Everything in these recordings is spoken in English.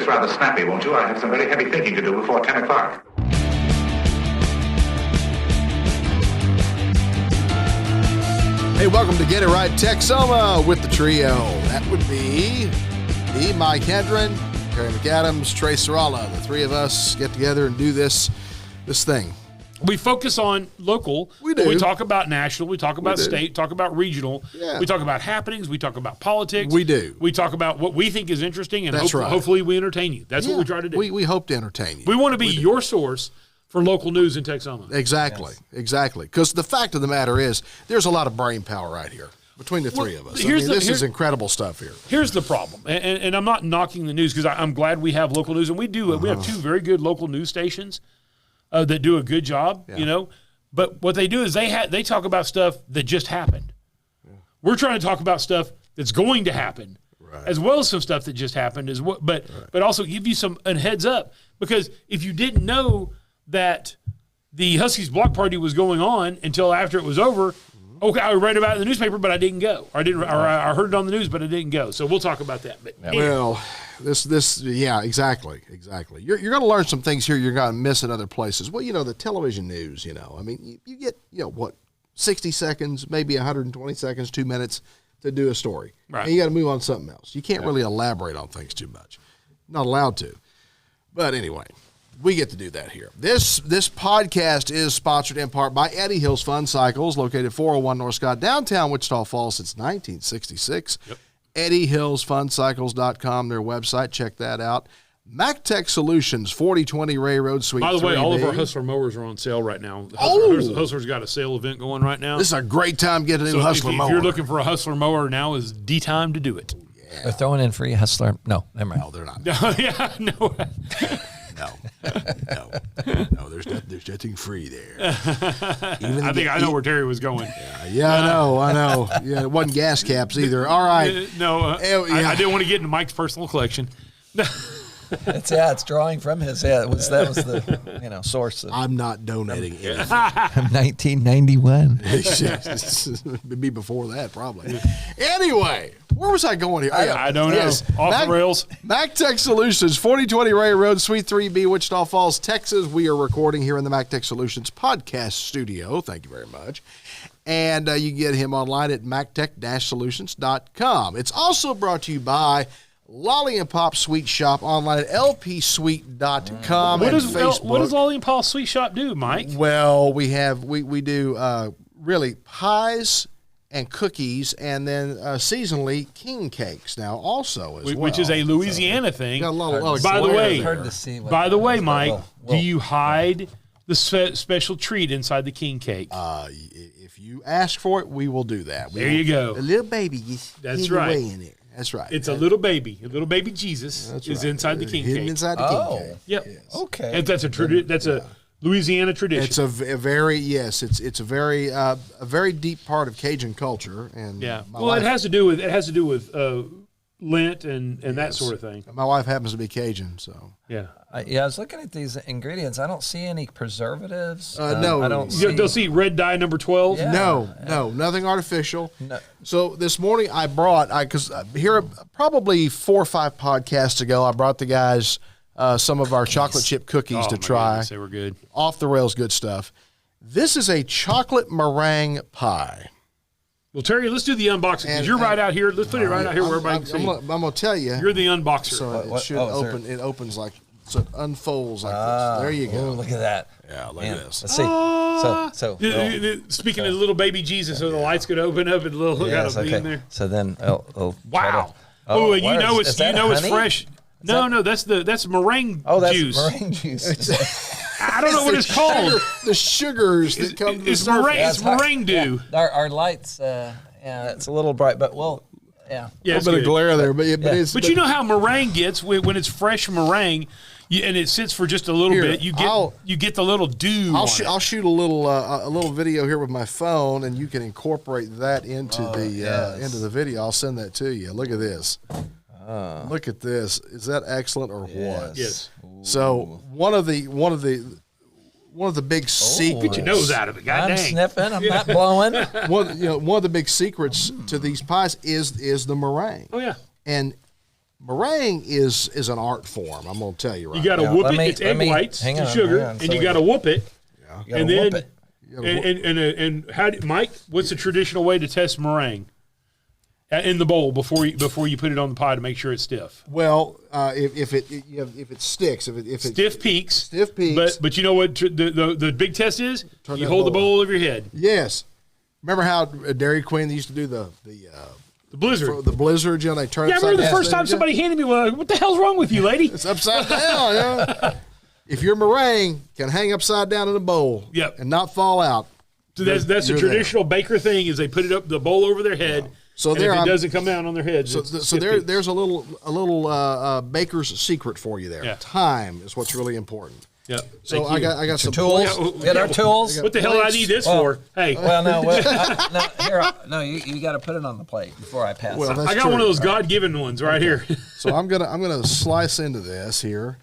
this rather snappy, won't you? I have some very heavy thinking to do before 10 o'clock. Hey, welcome to Get It Right Texoma with the trio. That would be me, Mike Hendren, Terry McAdams, Trey Serrala. The three of us get together and do this thing. We focus on local. We do. We talk about national. We talk about state. Talk about regional. Yeah. We talk about happenings. We talk about politics. We do. We talk about what we think is interesting, and That's right. hopefully we entertain you. That's what we try to do. We hope to entertain you. We want to be your source for local news in Texoma. Exactly. Because the fact of the matter is, there's a lot of brain power right here between the three of us. This is incredible stuff here. Here's the problem, and I'm not knocking the news because I'm glad we have local news, and we do. We have two very good local news stations that do a good job, you know. But what they do is they talk about stuff that just happened. Yeah. We're trying to talk about stuff that's going to happen, as well as some stuff that just happened, but also give you a heads up, because if you didn't know that the Huskies Block Party was going on until after it was over. Okay, I read about it in the newspaper, but I didn't go. I heard it on the news, but I didn't go. So we'll talk about that. But well, exactly. You're going to learn some things here you're going to miss in other places. Well, the television news. I mean, you get 60 seconds, maybe 120 seconds, 2 minutes to do a story. Right. And you got to move on to something else. You can't really elaborate on things too much. Not allowed to. But anyway. We get to do that here. This podcast is sponsored in part by Eddie Hills Fun Cycles, located 401 North Scott, downtown Wichita Falls since 1966. Yep. EddieHillsFunCycles.com, their website. Check that out. MacTech Solutions, 4020 Ray Road, Suite 3B. By the way, all of our Hustler mowers are on sale right now. Hustler's got a sale event going right now. This is a great time to get a new Hustler mower. If you're looking for a Hustler mower, now is the time to do it. Yeah. They're throwing in free Hustler. No, never mind. No, they're not. No. No, there's nothing free there. I think I know where Terry was going. Yeah, I know. Yeah, it wasn't gas caps either. All right. I didn't want to get into Mike's personal collection. It's drawing from his head. That was the source. I'm not donating anything. From 1991. It'd be before that, probably. Anyway, where was I going here? I don't know. Off the rails. MacTech Solutions, 4020 Ray Road, Suite 3B, Wichita Falls, Texas. We are recording here in the MacTech Solutions podcast studio. Thank you very much. And you can get him online at mactech-solutions.com. It's also brought to you by Lollie and Pop Sweet Shop, online at lpsweet.com and Facebook. What does Lollie and Pop Sweet Shop do, Mike? Well, we do really pies and cookies, and then seasonally king cakes now also as well. Which is a Louisiana thing. Got a lot of By the way, Mike, Well, do you hide the special treat inside the king cake? If you ask for it, we will do that. There you go. A little baby That's right. away in it. That's right. It's a little baby Jesus is inside the king cake. Hidden inside the king cake. Yep. Yes. Okay. And that's a Louisiana tradition. It's a very it's a very deep part of Cajun culture, and it has to do with Lent and that sort of thing. My wife happens to be Cajun, so yeah. I was looking at these ingredients. I don't see any preservatives. No, I don't. They'll see red dye number 12. Yeah. No, nothing artificial. No. So this morning I brought here probably 4 or 5 podcasts ago I brought the guys some of our chocolate chip cookies to try. They were good. Off the rails, good stuff. This is a chocolate meringue pie. Well, Terry, let's do the unboxing because you're right out here. Let's put it right out here where everybody can see. I'm going to tell you. You're the unboxer. So it should open. It opens like. So it unfolds like this. There you go. Oh, look at that. Yeah, look at this. Let's see. Speaking of the little baby Jesus, so the lights could open up and a little got a bean there. So then, wow. And you know it's fresh. No, that's meringue juice. Oh, that's meringue juice. I don't know what it's called. The sugars that come to the surface. It's meringue dew. Yeah. Our lights, it's a little bright, but yeah. A little bit of glare there, but But you know how meringue gets when it's fresh meringue, and it sits for just a little bit. You get the little dew. I'll shoot a little video here with my phone, and you can incorporate that into the video. I'll send that to you. Look at this. Look at this. Is that excellent or what? Yes. So one of the big secrets. Get your nose out of it. God I'm dang. sniffing. I'm not blowing. One of the big secrets to these pies is the meringue. Oh yeah. And Meringue is an art form. I'm going to tell you right You got to now. whoop it. It's egg whites and sugar, and you got to whoop it. You And gotta whoop then, it. and how do, Mike? What's the traditional way to test meringue in the bowl before you put it on the pie to make sure it's stiff? Well, if it sticks, if it Stiff peaks. But you know what the big test is? Turn You that hold the bowl. bowl over your head. Yes. Remember how Dairy Queen, they used to do the blizzard. the blizzard, you know, they turn Yeah, I upside remember the down. first time somebody handed me one. What the hell's wrong with you, lady? It's upside down, yeah. If your meringue can hang upside down in a bowl Yep. and not fall out. So that's a You're traditional baker thing is they put it up the bowl over their head. So and there if it I'm- doesn't come down on their head, So, there's a little baker's secret for you there. Yeah. Time is what's really important. Yeah. So Thank you. I got some Tools. Get our tools. What the hell did I need this for? Hey, Well, no, you got to put it on the plate before I pass Well, it. that's I got true. one of those God-given ones right here. So I'm gonna slice into this here.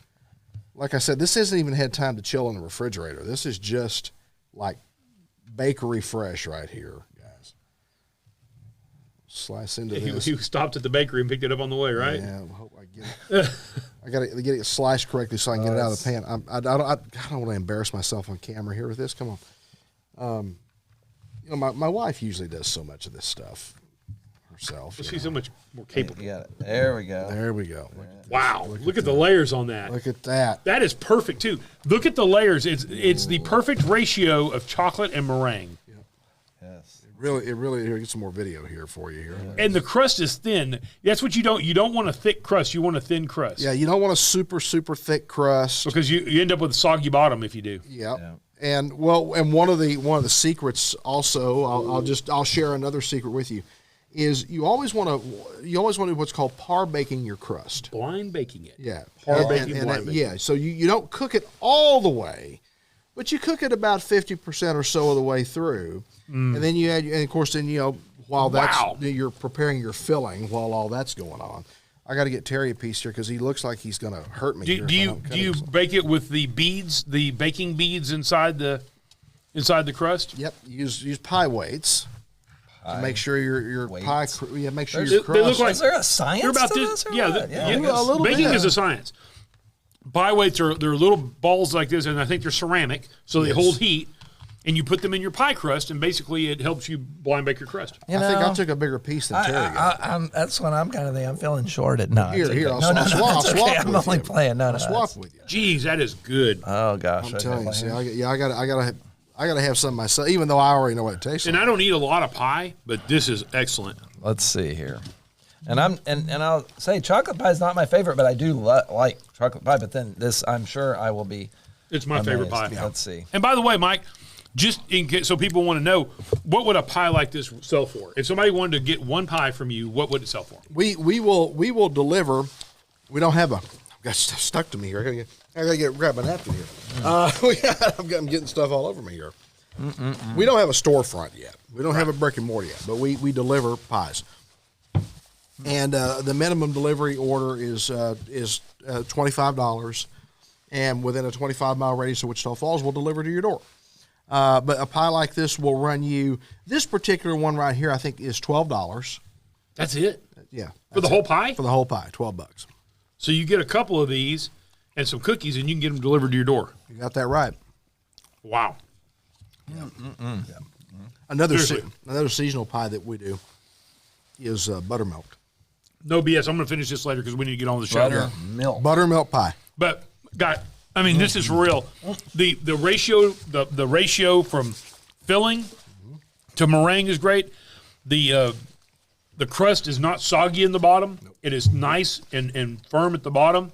Like I said, this hasn't even had time to chill in the refrigerator. This is just like bakery fresh right here, guys. Slice into this. He stopped at the bakery and picked it up on the way, right? Yeah, I hope I get it. I got to get it sliced correctly so I can get it out of the pan. I don't want to embarrass myself on camera here with this. Come on. You know, my wife usually does so much of this stuff herself. you She's know. so much more capable. You got it. There we go. There we go. Wow. Look at the layers on that. Look at that. That is perfect, too. Look at the layers. It's the perfect ratio of chocolate and meringue. Yes. Really. Here, get some more video here for you here. And the crust is thin. That's what you don't want a thick crust. You want a thin crust. Yeah, you don't want a super thick crust. Because you end up with a soggy bottom if you do. Yep. Yeah. And one of the secrets also, I'll share another secret with you, is you always want to do what's called par baking your crust. Blind baking it. Yeah. Par baking, blind baking. Yeah. So you don't cook it all the way, but you cook it about 50% or so of the way through. And then you add, and of course, then, while you're preparing your filling, while all that's going on. I got to get Terry a piece here because he looks like he's going to hurt me. Do you bake it with the beads, the baking beads inside the crust? Yep. Use pie weights to make sure your weights. pie. Make sure They your look crust. like Is there a science They're about to this. this? Or Yeah, what? a little baking bit. is a science. Pie weights they're little balls like this, and I think they're ceramic, so they hold heat. And you put them in your pie crust, and basically it helps you blind bake your crust. I think I took a bigger piece than Terry got. That's when I'm kind of I'm feeling shorted. No, Here, I'll no, swap it's okay. I'm with only you. playing. No, I'll swap with you. Jeez, that is good. Oh gosh, I'm telling you. See, I gotta have some myself, even though I already know what it tastes And like. I don't eat a lot of pie, but this is excellent. Let's see here. And I'll say chocolate pie is not my favorite, but I do like chocolate pie. But then this, I'm sure I will be. It's my favorite pie. amazed. Let's see. And by the way, Mike, just in case, so people want to know, what would a pie like this sell for? If somebody wanted to get one pie from you, what would it sell for? We will deliver. We don't have I've got stuff stuck to me here. I gotta grab a napkin here. I'm getting stuff all over me here. We don't have a storefront yet. We don't have a brick and mortar yet, but we deliver pies. And the minimum delivery order is $25, and within a 25-mile radius of Wichita Falls, we'll deliver to your door. But a pie like this will run you. This particular one right here, I think, is $12. That's it? Yeah, For the whole pie? for the whole pie, $12. So you get a couple of these and some cookies, and you can get them delivered to your door. You got that right. Wow. Another Seriously. another seasonal pie that we do is buttermilk. No BS. I'm going to finish this later because we need to get on with the show. Buttermilk. Buttermilk pie. But, God, I mean, this is real. The ratio from filling to meringue is great. The crust is not soggy in the bottom. It is nice and firm at the bottom,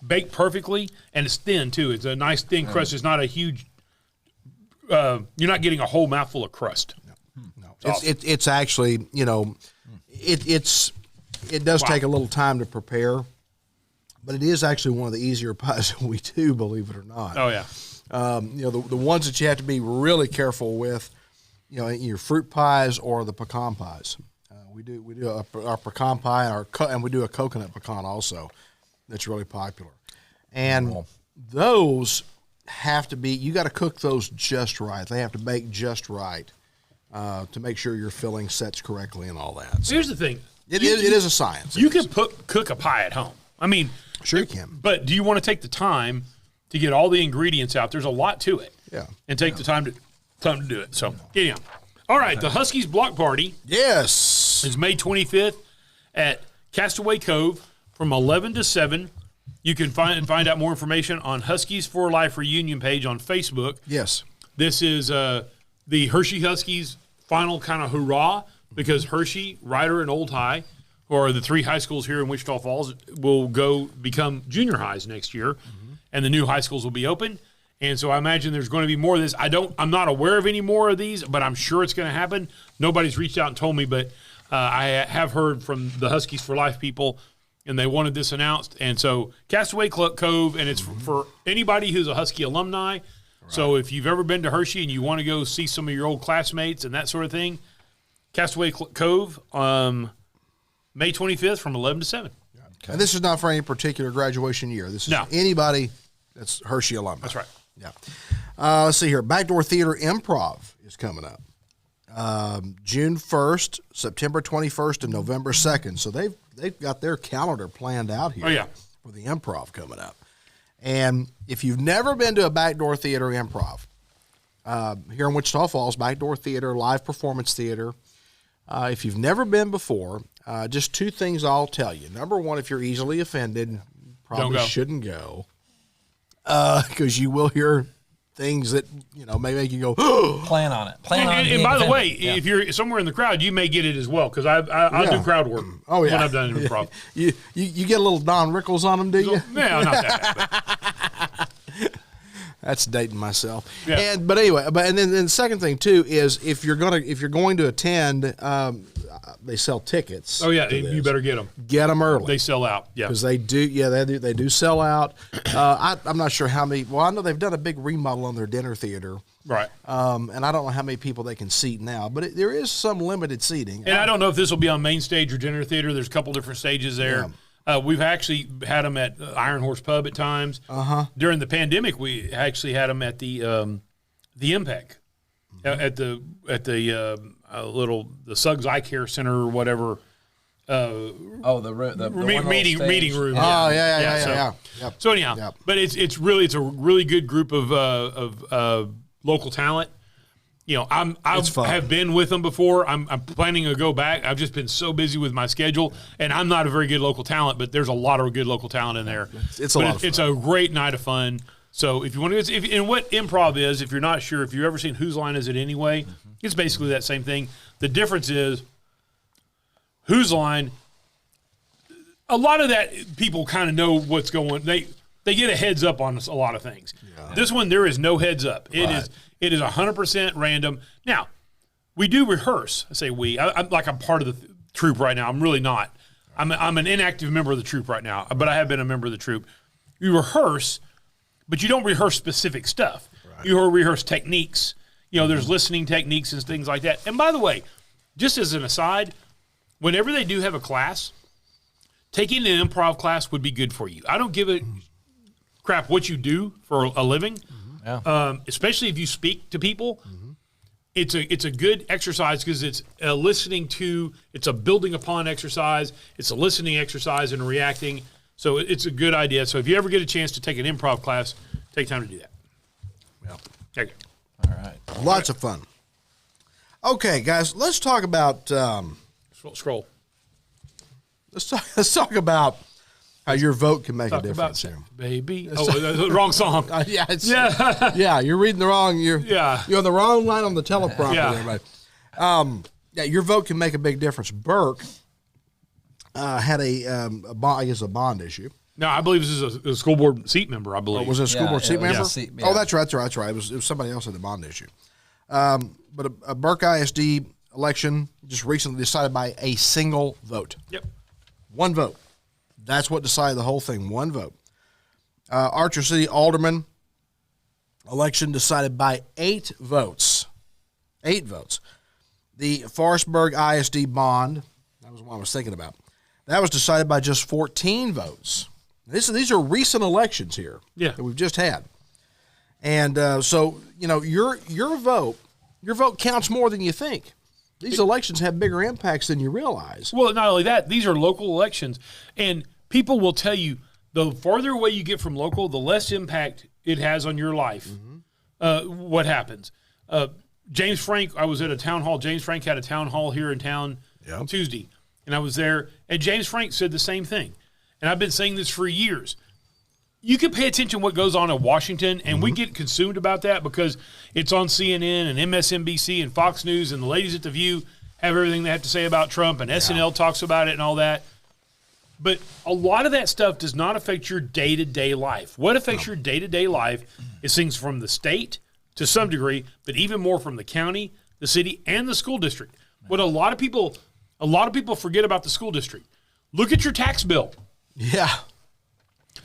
baked perfectly, and it's thin too. It's a nice thin crust. It's not a huge. You're not getting a whole mouthful of crust. No, it's actually it does take a little time to prepare, but it is actually one of the easier pies that we do, believe it or not. Oh yeah. The ones that you have to be really careful with, your fruit pies or the pecan pies. We do our pecan pie and we do a coconut pecan also. That's really popular, and those have to be. You got to cook those just right. They have to bake just right to make sure your filling sets correctly and all that. So here's the thing. It is a science. You can cook a pie at home. I mean, sure you can. But do you want to take the time to get all the ingredients out? There's a lot to it. Yeah. And take the time to do it. So, anyhow. All right, the Huskies Block Party. Yes. Is May 25th at Castaway Cove from 11 to 7. You can find out more information on Huskies for Life reunion page on Facebook. Yes. This is the Hershey Huskies final kind of hurrah, because Hershey, Ryder, and Old High, who are the 3 high schools here in Wichita Falls, will go become junior highs next year, and the new high schools will be open. And so I imagine there's going to be more of this. I'm not aware of any more of these, but I'm sure it's going to happen. Nobody's reached out and told me, but I have heard from the Huskies for Life people, and they wanted this announced. And so Castaway Cove, and it's for anybody who's a Husky alumni. Right. So if you've ever been to Hershey and you want to go see some of your old classmates and that sort of thing, Castaway Cove, May 25th from 11 to 7. Okay. And this is not for any particular graduation year. This is anybody that's Hershey alumni. That's right. Yeah. Let's see here. Backdoor Theater Improv is coming up. June 1st, September 21st, and November 2nd. So they've got their calendar planned out here for the improv coming up. And if you've never been to a Backdoor Theater Improv, here in Wichita Falls, Backdoor Theater, live performance theater, if you've never been before, just 2 things I'll tell you. Number 1, if you're easily offended, probably shouldn't go. Because you will hear things that, may make you go, Plan on it. And by the way, if you're somewhere in the crowd, you may get it as well, because I do crowd work. Oh, yeah. When I've done it in improv. You get a little Don Rickles on them, do you? No, not that. That's dating myself. Yeah. But anyway, and then the second thing too is if you're going to attend, they sell tickets. Oh yeah, you better get them. Get them early. They sell out. Yeah, because they do. Yeah, they do sell out. I'm not sure how many. Well, I know they've done a big remodel on their dinner theater. Right. And I don't know how many people they can seat now, but there is some limited seating. And I don't know if this will be on main stage or dinner theater. There's a couple different stages there. Yeah. We've actually had them at Iron Horse Pub at times. During the pandemic, we actually had them at the MPEC, at the the Suggs Eye Care Center or whatever. The meeting room. Oh yeah. So anyhow, but it's a really good group of local talent. I have been with them before. I'm planning to go back. I've just been so busy with my schedule, and I'm not a very good local talent, but there's a lot of good local talent in there. It's a lot of fun. It's a great night of fun. So if you want to, and what improv is, if you're not sure, if you've ever seen Whose Line Is It Anyway, it's basically that same thing. The difference is Whose Line. A lot of that people kind of know what's going. They get a heads up on a lot of things. Yeah. This one there is no heads up. It is 100% random. Now, we do rehearse. I say we. I'm part of the troupe right now. I'm really not. I'm an inactive member of the troupe right now, but I have been a member of the troupe. You rehearse, but you don't rehearse specific stuff. Right. You rehearse techniques. There's listening techniques and things like that. And by the way, just as an aside, whenever they do have a class, taking an improv class would be good for you. I don't give a crap what you do for a living. Yeah. Especially if you speak to people, it's a good exercise because it's listening to, it's a building upon exercise, it's a listening exercise and reacting. So it's a good idea. So if you ever get a chance to take an improv class, take time to do that. Yeah. There you go. All right. Lots of fun. Okay, guys, let's talk about scroll. Let's talk about how your vote can make a difference here. Baby. Oh, wrong song. Yeah, you're reading the wrong. You're on the wrong line on the teleprompter, everybody. Your vote can make a big difference. Burke had a bond issue. No, I believe this is a school board seat member, I believe. Oh, was it a school board seat member? Yeah. Oh, that's right. It was somebody else had a bond issue. But a Burke ISD election just recently decided by a single vote. Yep. One vote. That's what decided the whole thing. One vote. Archer City Alderman election decided by 8 votes. 8 votes. The Forestburg ISD bond, that was what I was thinking about. That was decided by just 14 votes. These are recent elections here that we've just had. And so, your vote counts more than you think. These elections have bigger impacts than you realize. Well, not only that, these are local elections, and people will tell you the farther away you get from local, the less impact it has on your life. What happens? James Frank, I was at a town hall. James Frank had a town hall here in town Tuesday, and I was there, and James Frank said the same thing. And I've been saying this for years. You can pay attention to what goes on in Washington, and we get consumed about that because it's on CNN and MSNBC and Fox News, and the ladies at The View have everything they have to say about Trump, and SNL talks about it and all that. But a lot of that stuff does not affect your day-to-day life. What affects your day-to-day life is things from the state to some degree, but even more from the county, the city, and the school district. What a lot of people forget about the school district. Look at your tax bill. Yeah,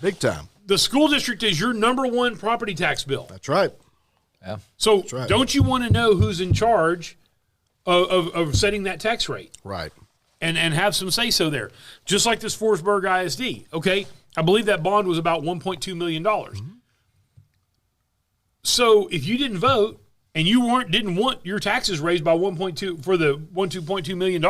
big time. The school district is your number one property tax bill. That's right. Yeah. So right. don't you want to know who's in charge of setting that tax rate? Right. And have some say-so there. Just like this Forsberg ISD, okay? I believe that bond was about $1.2 million. So if you didn't vote and you didn't want your taxes raised by $2.2 million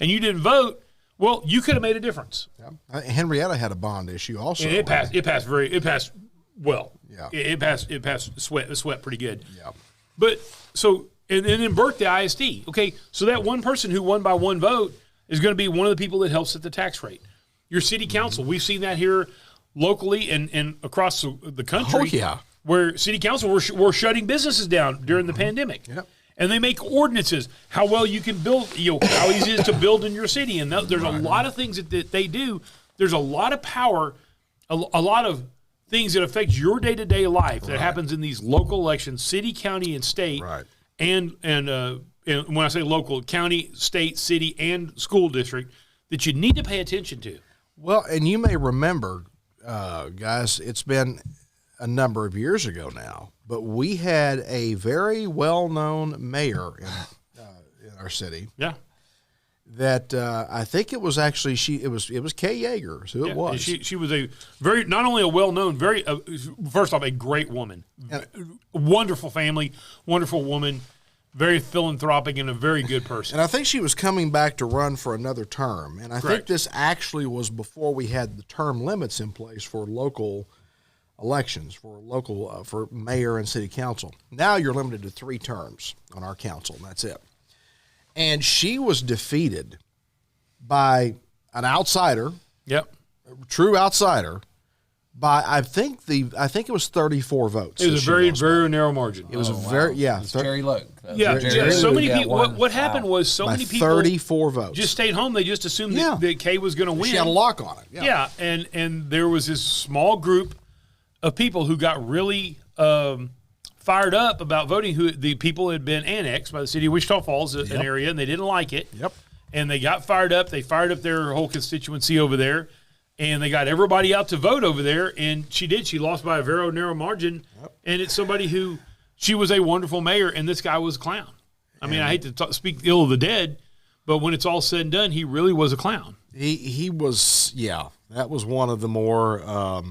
and you didn't vote, well, you could have made a difference. Yeah. Henrietta had a bond issue also. And it passed well. Yeah. It passed sweat pretty good. Yeah. But so and then Burke the ISD. Okay, so that one person who won by one vote is going to be one of the people that helps set the tax rate. Your city council, we've seen that here locally and across the country. Oh, yeah. Where city council were shutting businesses down during the pandemic. Yep. And they make ordinances, how well you can build, how easy it is to build in your city. And there's a lot of things that they do. There's a lot of power, a lot of things that affect your day-to-day life that happens in these local elections, city, county, and state. Right. And when I say local, county, state, city, and school district, that you need to pay attention to. Well, and you may remember, guys, it's been a number of years ago now, but we had a very well-known mayor in our city. Yeah. That I think it was actually it was Kay Yeager, who it was. She was a very, not only a well-known, very first off, a great woman, wonderful family, wonderful woman, very philanthropic and a very good person. And I think she was coming back to run for another term. And I think this actually was before we had the term limits in place for local elections, for mayor and city council. Now you're limited to 3 terms on our council, and that's it. And she was defeated by an outsider, Yep. a true outsider, by I think it was 34 votes. It was a very narrow margin. It was it's Jerry Loke. Yeah, Jerry so Loke many got people. one. What happened was so by many people 34 votes. just stayed home. They just assumed Yeah. that Kay was going to win. She had a lock on it. Yeah, and there was this small group of people who got really fired up about voting. Who the people had been annexed by the city of Wichita Falls, an area, and they didn't like it. Yep. And they got fired up. They fired up their whole constituency over there, and they got everybody out to vote over there. And she did. She lost by a very narrow margin. Yep. And it's somebody who she was a wonderful mayor, and this guy was a clown. I mean, I hate to speak ill of the dead, but when it's all said and done, he really was a clown. He was, yeah. That was one of the more.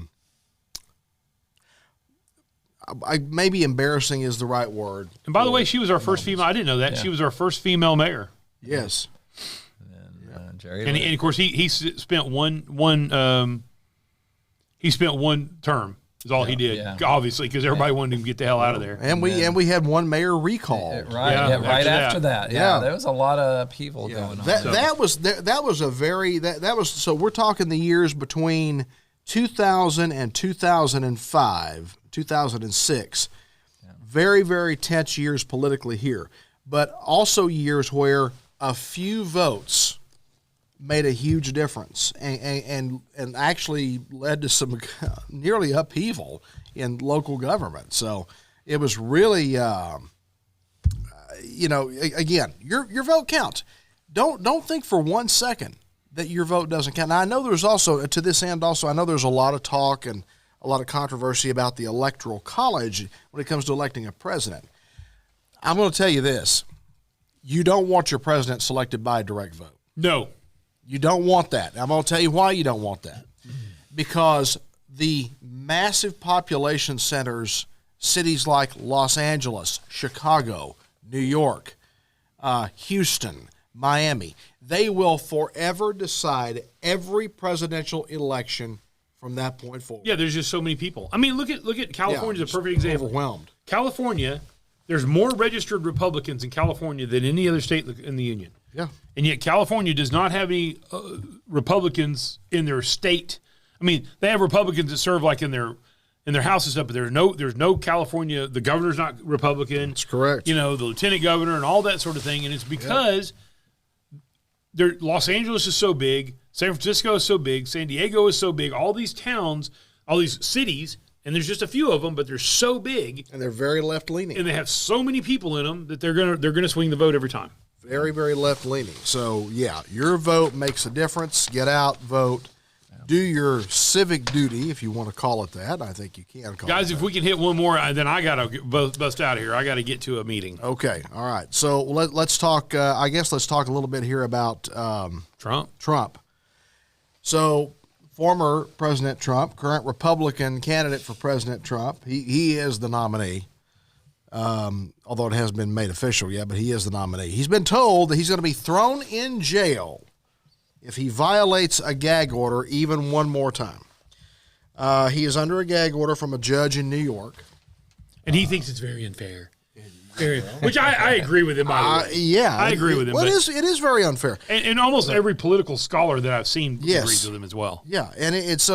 Maybe embarrassing is the right word. And by the way, she was our first female. I didn't know that. Yeah. She was our first female mayor. Yes. And Jerry and of course, he spent one term. Is all he did, obviously, because everybody wanted him to get the hell out of there. And we had one mayor recalled. Right, right after that. Yeah, there was a lot of upheaval going on. That was a very so we're talking the years between 2000 and 2005, 2006. Very, very tense years politically here, but also years where a few votes made a huge difference and actually led to some nearly upheaval in local government. So it was really, again, your vote counts. Don't think for 1 second that your vote doesn't count. Now, I know there's also, to this end also, I know there's a lot of talk and a lot of controversy about the Electoral College when it comes to electing a president. I'm going to tell you this. You don't want your president selected by a direct vote. No. You don't want that. I'm going to tell you why you don't want that. Because the massive population centers, cities like Los Angeles, Chicago, New York, Houston, Miami. They will forever decide every presidential election from that point forward. Yeah, there's just so many people. I mean, look at California is a perfect example. Overwhelmed. California, there's more registered Republicans in California than any other state in the union. Yeah. And yet California does not have any Republicans in their state. I mean, they have Republicans that serve like in their house and stuff, but there's no California. The governor's not Republican. That's correct. You know, the lieutenant governor and all that sort of thing. And it's because Los Angeles is so big, San Francisco is so big, San Diego is so big, all these towns, all these cities, and there's just a few of them, but they're so big. And they're very left-leaning. And they have so many people in them that they're gonna swing the vote every time. Very, very left-leaning. So, yeah, your vote makes a difference. Get out, vote. Do your civic duty, if you want to call it that. I think you can call it that. Guys, if we can hit one more, then I got to bust out of here. I got to get to a meeting. Okay, all right. So let's talk, I guess let's talk a little bit here about Trump. So former President Trump, current Republican candidate for President Trump, he is the nominee, although it hasn't been made official yet, but he is the nominee. He's been told that he's going to be thrown in jail if he violates a gag order even one more time. He is under a gag order from a judge in New York. And he thinks it's very unfair. Which I agree with him, by the way. Yeah. I agree with him. Well, it is very unfair. And almost every political scholar that I've seen agrees with him as well. Yeah, and he's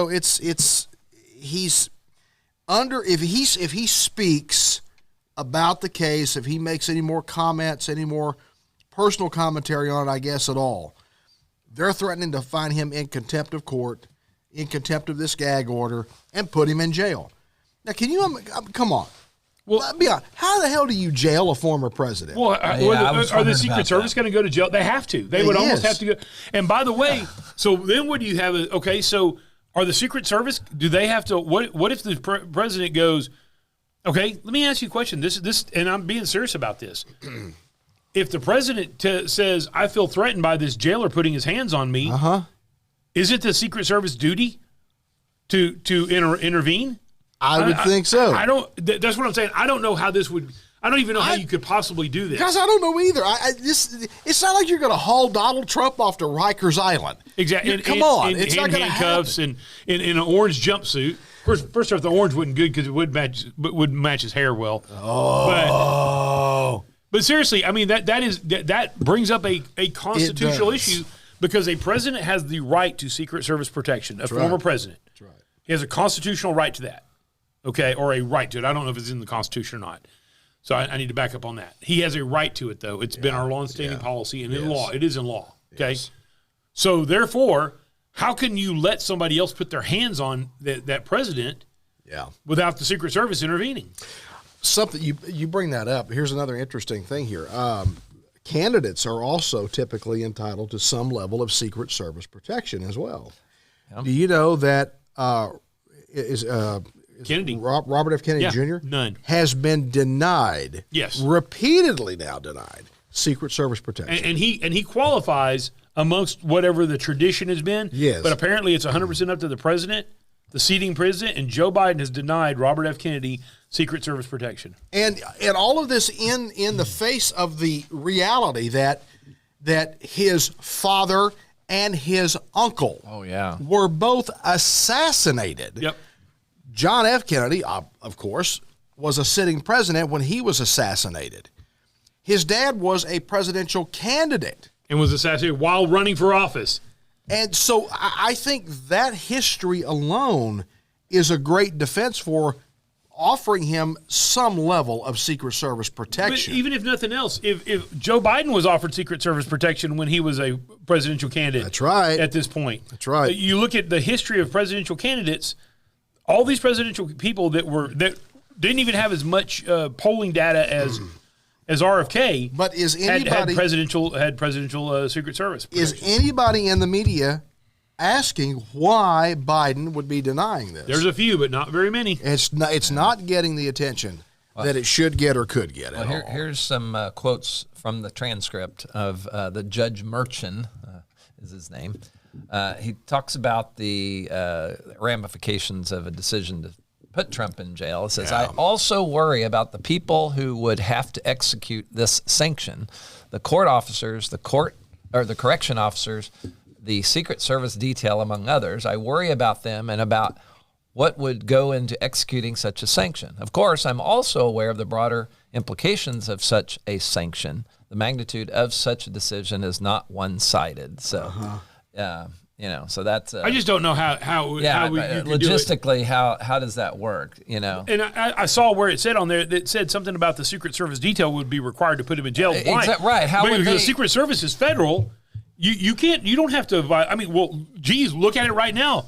under, if he speaks about the case, if he makes any more comments, any more personal commentary on it, I guess at all, they're threatening to find him in contempt of court, in contempt of this gag order, and put him in jail. Now, can you come on? Well, be honest, how the hell do you jail a former president? Well, are the Secret Service going to go to jail? They have to. They would almost have to go. And by the way, so then what do you have? Okay, so are the Secret Service? Do they have to? What if the president goes? Okay, let me ask you a question. This, and I'm being serious about this. If the president says, I feel threatened by this jailer putting his hands on me, is it the Secret Service duty to intervene? I would think so. I don't. That's what I'm saying. I don't know how this would. I don't even know how you could possibly do this. Guys, I don't know either. It's not like you're going to haul Donald Trump off to Rikers Island. Exactly. Come on. It's not handcuffs and in an orange jumpsuit. First off, the orange wasn't good because it wouldn't match his hair well. But seriously, I mean that brings up a constitutional issue because a president has the right to Secret Service protection. Former president. That's right. He has a constitutional right to that. Okay, or a right to it. I don't know if it's in the Constitution or not. So I need to back up on that. He has a right to it, though. It's been our long-standing policy, and in law, it is in law. Okay, so therefore, how can you let somebody else put their hands on that president? Without the Secret Service intervening. Something you bring that up. Here's another interesting thing here. Candidates are also typically entitled to some level of Secret Service protection as well. Do you know that Kennedy, Robert F. Kennedy Jr. Has been denied, repeatedly now denied Secret Service protection, and he qualifies amongst whatever the tradition has been. Yes, but apparently it's 100% up to the president, the seating president, and Joe Biden has denied Robert F. Kennedy Secret Service protection. And all of this in the face of the reality that his father and his uncle were both assassinated. Yep. John F. Kennedy, of course, was a sitting president when he was assassinated. His dad was a presidential candidate. And was assassinated while running for office. And so I think that history alone is a great defense for offering him some level of Secret Service protection. But even if nothing else, if Joe Biden was offered Secret Service protection when he was a presidential candidate. That's right. At this point. That's right. You look at the history of presidential candidates, all these presidential people that didn't even have as much polling data as RFK, but is anybody had presidential Secret Service protection. Is anybody in the media asking why Biden would be denying this? There's a few, but not very many. It's not getting the attention that it should get or could get. Here's some quotes from the transcript of the Judge Merchan, is his name. He talks about the ramifications of a decision to put Trump in jail. It says, I also worry about the people who would have to execute this sanction, the court officers, the correction officers, the Secret Service detail, among others. I worry about them and about what would go into executing such a sanction. Of course, I'm also aware of the broader implications of such a sanction. The magnitude of such a decision is not one-sided. So, so that's. I just don't know how we logistically how does that work? And I saw where it said on there that said something about the Secret Service detail would be required to put him in jail. Why? Right? How would the Secret Service is federal. You don't have to. I mean, well, geez, look at it right now.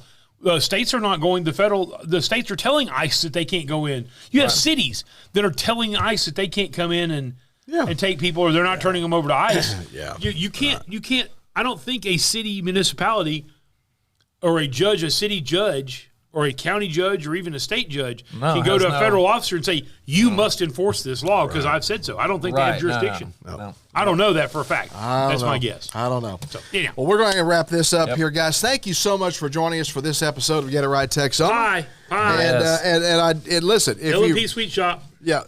States are not going. The states are telling ICE that they can't go in. You have cities that are telling ICE that they can't come in and take people, or they're not turning them over to ICE. You can't. I don't think a city municipality or a city judge or a county judge or even a state judge can go to a federal officer and say, you must enforce this law because I've said so. I don't think they have jurisdiction. No. I don't know that for a fact. That's my guess. I don't know. So, anyhow. Well, we're going to wrap this up here, guys. Thank you so much for joining us for this episode of Get It Right Texoma. Hi. And listen. If LP Sweet Shop. Yeah.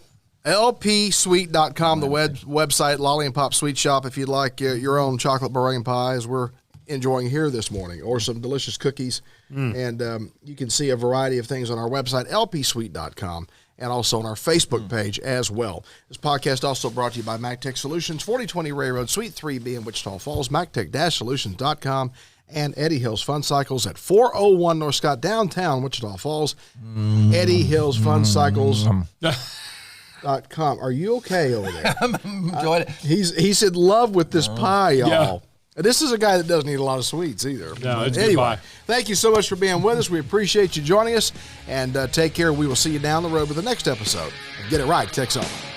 lpsweet.com, the website, Lollie and Pop Sweet Shop, if you'd like your own chocolate meringue pie, as we're enjoying here this morning, or some delicious cookies. And you can see a variety of things on our website, lpsweet.com, and also on our Facebook page as well. This podcast also brought to you by MacTech Solutions, 4020 Ray Road, Suite 3B in Wichita Falls, mactech-solutions.com, and Eddie Hills Fun Cycles at 401 North Scott, downtown Wichita Falls. Eddie Hills Fun Cycles. .com. Are you okay over there? I'm enjoying it. He's in love with this pie, y'all. Yeah. This is a guy that doesn't eat a lot of sweets either. No, it's anyway, thank you so much for being with us. We appreciate you joining us, and take care. We will see you down the road with the next episode of Get It Right Texoma.